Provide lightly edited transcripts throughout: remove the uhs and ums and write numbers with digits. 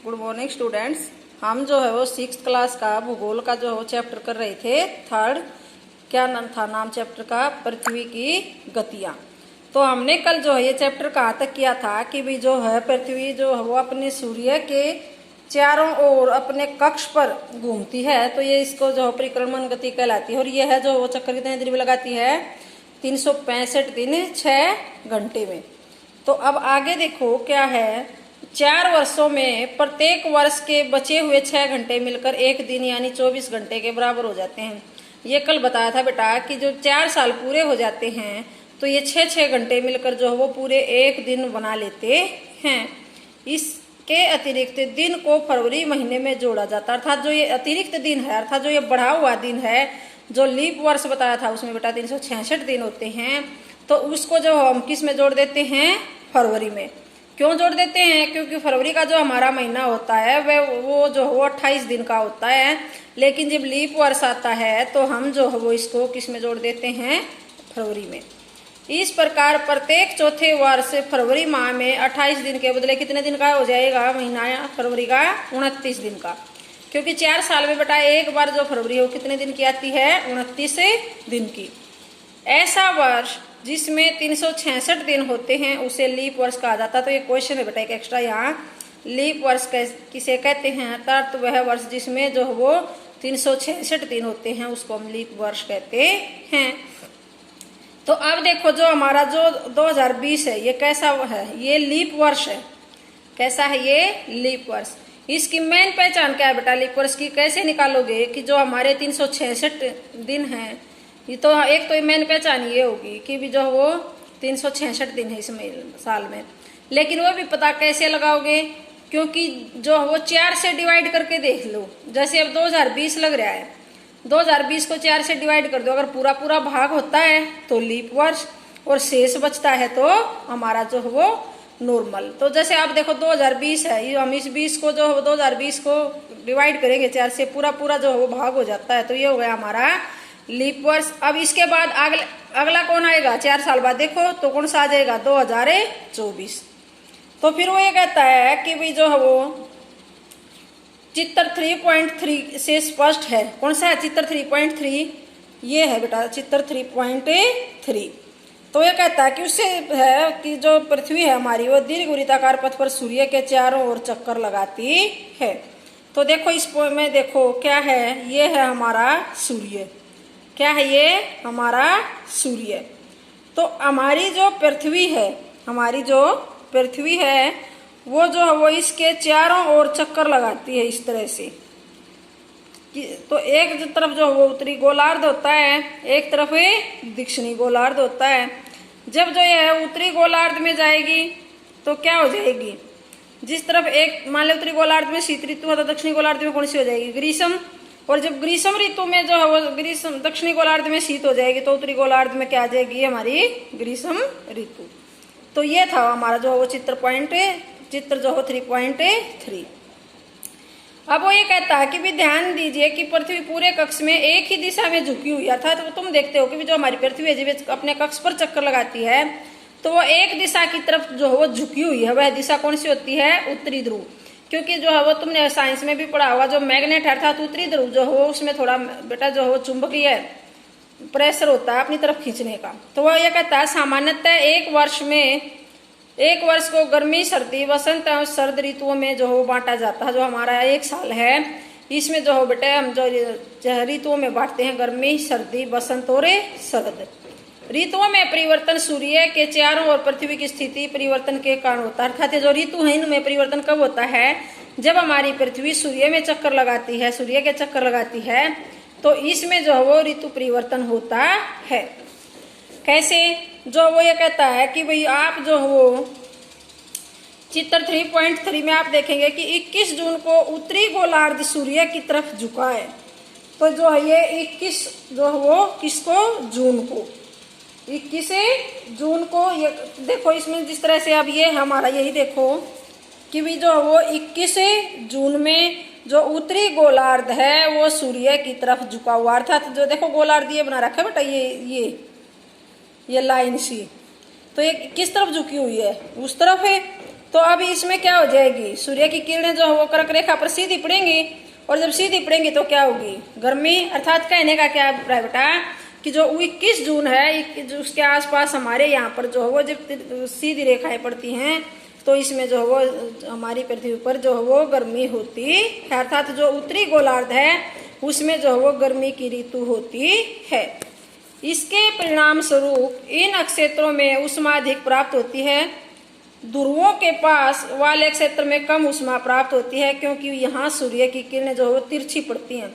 Good morning students. हम जो है वो 6th क्लास का भूगोल का जो है वो चैप्टर कर रहे थे। थर्ड क्या नाम था, नाम चैप्टर का पृथ्वी की गतियां। तो हमने कल जो है ये चैप्टर कहाँ तक किया था कि भी जो है पृथ्वी जो है वो अपने सूर्य के चारों ओर अपने कक्ष पर घूमती है, तो ये इसको जो है परिक्रमण गति कहलाती है। और ये है जो वो चक्कर कितने दिन में लगाती है, 365 दिन 6 घंटे में। तो अब आगे देखो क्या है, 4 वर्षों में प्रत्येक वर्ष के बचे हुए 6 घंटे मिलकर एक दिन यानी 24 घंटे के बराबर हो जाते हैं। ये कल बताया था बेटा कि जो 4 साल पूरे हो जाते हैं तो ये 6-6 घंटे मिलकर जो है वो पूरे एक दिन बना लेते हैं। इसके अतिरिक्त दिन को फरवरी महीने में जोड़ा जाता है, अर्थात जो ये अतिरिक्त दिन है, अर्थात जो ये बढ़ा हुआ दिन है, जो लीप वर्ष बताया था उसमें बेटा 366 दिन होते हैं, तो उसको जो हम किस में जोड़ देते हैं, फरवरी में। क्यों जोड़ देते हैं, क्योंकि फरवरी का जो हमारा महीना होता है वह वो जो वो 28 दिन का होता है, लेकिन जब लीप वर्ष आता है तो हम जो है वो इसको किस में जोड़ देते हैं, फरवरी में। इस प्रकार प्रत्येक चौथे वर्ष फरवरी माह में 28 दिन के बदले कितने दिन का हो जाएगा महीना फरवरी का, 29 दिन का। क्योंकि 4 साल में बेटा एक बार जो फरवरी हो कितने दिन की आती है, 29 दिन की। ऐसा वर्ष जिसमें 366 दिन होते हैं उसे लीप वर्ष कहा जाता है। तो ये क्वेश्चन है बेटा एक एक्स्ट्रा यहाँ, लीप वर्ष किसे कहते हैं, अर्थात वह वर्ष जिसमें जो वो 366 दिन होते हैं उसको हम लीप वर्ष कहते हैं। तो अब देखो जो हमारा जो 2020 है ये कैसा है, ये लीप वर्ष है। कैसा है ये, लीप वर्ष। इसकी मेन पहचान क्या है बेटा, लीप वर्ष की कैसे निकालोगे कि जो हमारे 366 दिन हैं, ये तो एक तो मेन पहचान ये होगी कि भी जो वो 366 दिन है इसमें साल में। लेकिन वो भी पता कैसे लगाओगे, क्योंकि जो वो 4 से डिवाइड करके देख लो। जैसे अब 2020 लग रहा है, 2020 को 4 से डिवाइड कर दो, अगर पूरा पूरा भाग होता है तो लीप वर्ष और शेष बचता है तो हमारा जो है वो नॉर्मल। तो जैसे आप देखो 2020 है, ये हम इस 20 को जो 2020 को डिवाइड करेंगे 4 से, पूरा पूरा जो है वो भाग हो जाता है, तो ये हो गया हमारा लीप वर्ष। अब इसके बाद अगला कौन आएगा 4 साल बाद, देखो तो कौन सा आ जाएगा, 2024। तो फिर वो ये कहता है कि भाई जो है वो चित्र 3.3 से स्पष्ट है। कौन सा है, चित्र 3.3, ये है बेटा चित्र 3.3। तो ये कहता है कि उससे है कि जो पृथ्वी है हमारी वो दीर्घ वृत्ताकार पथ पर सूर्य के चारों ओर चक्कर लगाती है। तो देखो इस में देखो क्या है, ये है हमारा सूर्य। क्या है ये, हमारा सूर्य। तो हमारी जो पृथ्वी है, हमारी जो पृथ्वी है वो जो है वो इसके चारों ओर चक्कर लगाती है इस तरह से। तो एक तरफ जो वो उत्तरी गोलार्ध होता है, एक तरफ दक्षिणी गोलार्ध होता है। जब जो ये उत्तरी गोलार्ध में जाएगी तो क्या हो जाएगी, जिस तरफ एक मान लो उत्तरी गोलार्ध में शीत ऋतु है तो दक्षिणी गोलार्ध में कौन सी हो जाएगी, ग्रीष्म। और जब ग्रीष्म ऋतु में जो है वो ग्रीष्म दक्षिणी गोलार्ध में शीत हो जाएगी तो उत्तरी गोलार्ध में क्या आ जाएगी, हमारी ग्रीष्म ऋतु। तो ये था हमारा जो वो चित्र जो हो 3.3। अब वो ये कहता है कि भी ध्यान दीजिए कि पृथ्वी पूरे कक्ष में एक ही दिशा में झुकी हुई है। तो तुम देखते हो कि जो हमारी पृथ्वी है जब अपने कक्ष पर चक्कर लगाती है तो वो एक दिशा की तरफ जो है वो झुकी हुई है। वह दिशा कौन सी होती है, उत्तरी ध्रुव। क्योंकि जो है वो तुमने साइंस में भी पढ़ा होगा, जो मैग्नेट है अर्थात उत्तरी ध्रुव जो हो उसमें थोड़ा बेटा जो हो चुंबकीय प्रेशर होता है अपनी तरफ खींचने का। तो वह यह कहता है सामान्यतः एक वर्ष को गर्मी सर्दी वसंत और शरद ऋतुओं में जो हो बांटा जाता है। जो हमारा एक साल है इसमें जो हो बेटे हम जो ऋतुओं में बांटते हैं, गर्मी सर्दी वसंत और शरद। ऋतुओं में परिवर्तन सूर्य के चारों ओर पृथ्वी की स्थिति परिवर्तन के कारण होता है। अर्थात जो ऋतु है इनमें परिवर्तन कब होता है, जब हमारी पृथ्वी सूर्य में चक्कर लगाती है, सूर्य के चक्कर लगाती है, तो इसमें जो है वो ऋतु परिवर्तन होता है। कैसे, जो वो ये कहता है कि भाई आप जो वो चित्र 3.3 में आप देखेंगे कि 21 जून को उत्तरी गोलार्ध सूर्य की तरफ झुका है। तो जो है ये 21 जो है वो किसको, जून को, 21 जून को। ये देखो इसमें जिस तरह से अब ये हमारा यही देखो कि भी जो वो 21 जून में जो उत्तरी गोलार्ध है वो सूर्य की तरफ झुका हुआ, अर्थात जो देखो गोलार्ध ये बना रखा है बेटा, ये लाइन सी, तो ये किस तरफ झुकी हुई है, उस तरफ है। तो अब इसमें क्या हो जाएगी, सूर्य की किरणें जो है वो कर्क रेखा पर सीधी पड़ेंगी, और जब सीधी पड़ेंगी तो क्या होगी, गर्मी। अर्थात कहने का क्या अभिप्राय बेटा कि जो 21 जून है उसके आसपास हमारे यहाँ पर जो है वो जब सीधी रेखाएं पड़ती हैं तो इसमें जो है वो हमारी पृथ्वी पर जो है वो गर्मी होती है। अर्थात जो उत्तरी गोलार्ध है उसमें जो है वो गर्मी की ऋतु होती है। इसके परिणाम स्वरूप इन नक्षत्रों में ऊष्मा अधिक प्राप्त होती है। ध्रुवों के पास वाले क्षेत्र में कम ऊष्मा प्राप्त होती है, क्योंकि यहाँ सूर्य की किरणें जो है वो तिरछी पड़ती हैं।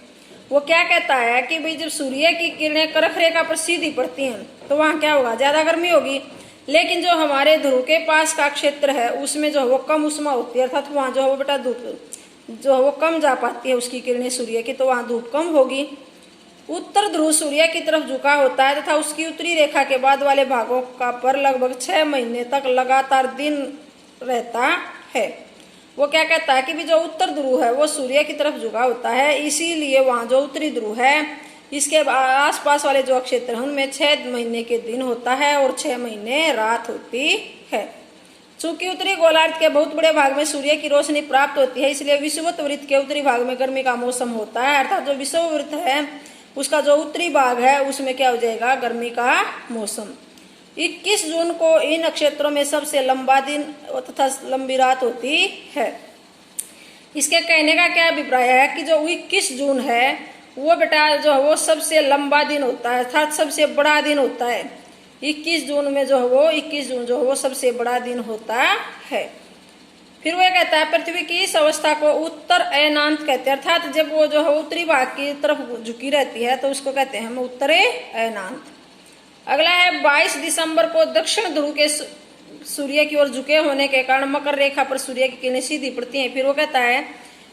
वो क्या कहता है कि भाई जब सूर्य की किरणें कर्क रेखा पर सीधी पड़ती हैं तो वहाँ क्या होगा, ज्यादा गर्मी होगी। लेकिन जो हमारे ध्रुव के पास का क्षेत्र है उसमें जो है वो कम ऊष्मा होती है, अर्थात वहाँ जो है वो बेटा धूप जो है वो कम जा पाती है उसकी किरणें सूर्य की, तो वहाँ धूप कम होगी। उत्तर ध्रुव सूर्य की तरफ झुका होता है तथा उसकी उत्तरी रेखा के बाद वाले भागों का पर लगभग 6 महीने तक लगातार दिन रहता है। वो क्या कहता है कि भी जो उत्तर ध्रुव है वो सूर्य की तरफ झुका होता है, इसीलिए वहाँ जो उत्तरी ध्रुव है इसके आसपास वाले जो क्षेत्र हैं उनमें 6 महीने के दिन होता है और 6 महीने रात होती है। चूंकि उत्तरी गोलार्ध के बहुत बड़े भाग में सूर्य की रोशनी प्राप्त होती है, इसलिए विषुवत वृत्त के उत्तरी भाग में गर्मी का मौसम होता है। अर्थात जो विषुववृत्त है उसका जो उत्तरी भाग है उसमें क्या हो जाएगा, गर्मी का मौसम। 21 जून को इन नक्षत्रों में सबसे लंबा दिन तथा लंबी रात होती है। इसके कहने का क्या अभिप्राय है कि जो 21 जून है वो बेटा जो है वो सबसे लंबा दिन होता है, अर्थात सबसे बड़ा दिन होता है। 21 जून में जो है वो 21 जून जो है वो सबसे बड़ा दिन होता है। फिर वो कहता है पृथ्वी की इस अवस्था को उत्तर अयनांत कहते हैं, अर्थात जब वो जो है उत्तरी भाग की तरफ झुकी रहती है तो उसको कहते हैं हम उत्तरे अयनांत। अगला है 22 दिसंबर को दक्षिण ध्रुव के सूर्य की ओर झुके होने के कारण मकर रेखा पर सूर्य की किरणें सीधी पड़ती हैं। फिर वो कहता है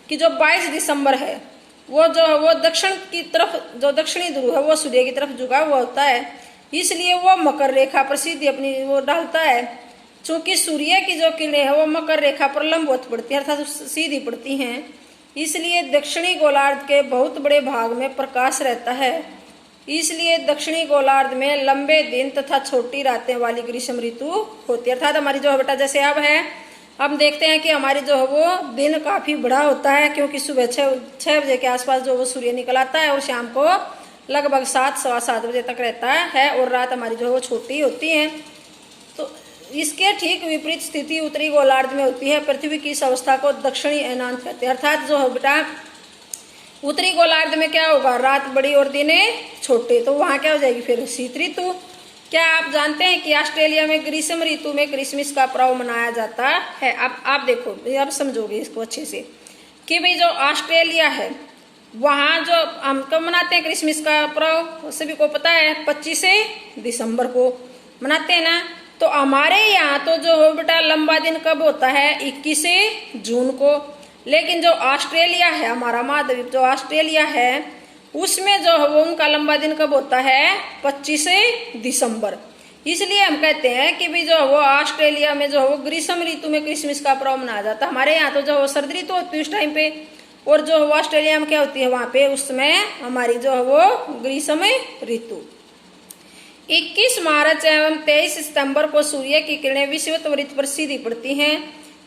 कि जो 22 दिसंबर है वो जो है वो दक्षिण की तरफ, जो दक्षिणी ध्रुव है वो सूर्य की तरफ झुका हुआ होता है, इसलिए वो मकर रेखा पर सीधी अपनी वो डालता है। चूंकि सूर्य की जो किरणें है वो मकर रेखा पर लंबवत पड़ती है, अर्थात सीधी पड़ती हैं, इसलिए दक्षिणी गोलार्ध के बहुत बड़े भाग में प्रकाश रहता है। इसलिए दक्षिणी गोलार्ध में लंबे दिन तथा छोटी रातें वाली ग्रीष्म ऋतु होती है। अर्थात हमारी जो है बेटा जैसे अब है, अब देखते हैं कि हमारी जो है वो दिन काफी बड़ा होता है, क्योंकि सुबह 6 बजे के आसपास जो वो सूर्य निकल आता है और शाम को लगभग 7 सवा 7 बजे तक रहता है, और रात हमारी जो है वो छोटी होती है। तो इसके ठीक विपरीत स्थिति उत्तरी गोलार्ध में होती है। पृथ्वी की इस अवस्था को दक्षिणी अयनांत कहते हैं। अर्थात जो है बेटा उत्तरी गोलार्ध में क्या होगा, रात बड़ी और दिन छोटे, तो वहां क्या हो जाएगी फिर शीत ऋतु। क्या आप जानते हैं कि ऑस्ट्रेलिया में ग्रीष्म ऋतु में क्रिसमस का पर्व मनाया जाता है। आप देखो, अब समझोगे इसको अच्छे से कि भाई जो ऑस्ट्रेलिया है वहाँ जो हम कब मनाते हैं क्रिसमस का पर्व, सभी को पता है 25 दिसंबर को मनाते हैं ना। तो हमारे यहाँ तो जो बेटा लंबा दिन कब होता है, 21 जून को। लेकिन जो ऑस्ट्रेलिया है, हमारा महाद्वीप जो ऑस्ट्रेलिया है उसमें जो है वो उनका लंबा दिन कब होता है, 25 दिसंबर। इसलिए हम कहते हैं कि भाई जो वो ऑस्ट्रेलिया में जो है वो ग्रीष्म ऋतु में क्रिसमस का पर्व मनाया जाता है। हमारे यहाँ तो जो सर्द ऋतु होती है उस टाइम पे, और जो है ऑस्ट्रेलिया में क्या होती है वहां पे उसमें हमारी जो है वो ग्रीष्म ऋतु। 21 मार्च एवं 23 सितंबर को सूर्य की किरणें विषुवत वृत्त पर सीधी पड़ती हैं।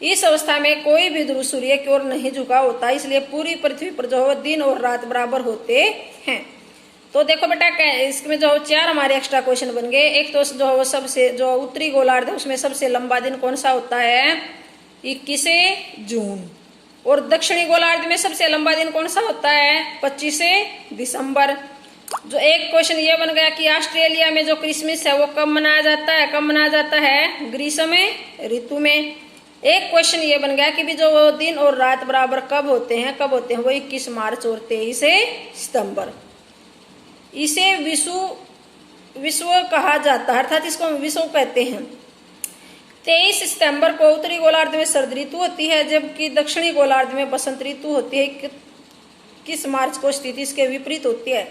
इस अवस्था में कोई भी ध्रुव सूर्य की ओर नहीं झुका होता, इसलिए पूरी पृथ्वी पर जो है दिन और रात बराबर होते हैं। तो देखो बेटा इसमें जो 4 हमारे एक्स्ट्रा क्वेश्चन बन गए। एक तो जो है सबसे जो उत्तरी गोलार्ध है उसमें सबसे लंबा दिन कौन सा होता है, 21 जून। और दक्षिणी गोलार्ध में सबसे लंबा दिन कौन सा होता है, 25 दिसंबर। जो एक क्वेश्चन ये बन गया कि ऑस्ट्रेलिया में जो क्रिसमस है वो कब मनाया जाता है, कब मनाया जाता है, ग्रीष्म ऋतु में। एक क्वेश्चन ये बन गया कि भी जो दिन और रात बराबर कब होते हैं, वो 21 मार्च और 23 सितंबर। इसे विश्व कहा जाता है, अर्थात इसको विश्व कहते हैं। 23 सितंबर को उत्तरी गोलार्ध में सर्द ऋतु होती है, जबकि दक्षिणी गोलार्ध में बसंत ऋतु होती है। 21 मार्च को स्थिति इसके विपरीत होती है,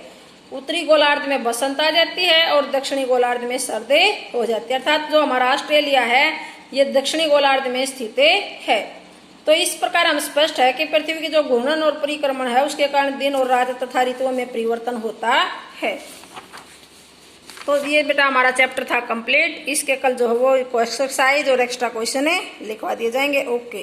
उत्तरी गोलार्ध में बसंत आ जाती है और दक्षिणी गोलार्ध में सर्दी हो जाती है। अर्थात जो हमारा ऑस्ट्रेलिया है ये दक्षिणी गोलार्ध में स्थित है। तो इस प्रकार हम स्पष्ट है कि पृथ्वी की जो घूर्णन और परिक्रमण है उसके कारण दिन और रात तथा ऋतुओं में परिवर्तन होता है। तो ये बेटा हमारा चैप्टर था कंप्लीट। इसके कल जो है वो एक्सरसाइज और एक्स्ट्रा क्वेश्चन है लिखवा दिए जाएंगे। ओके।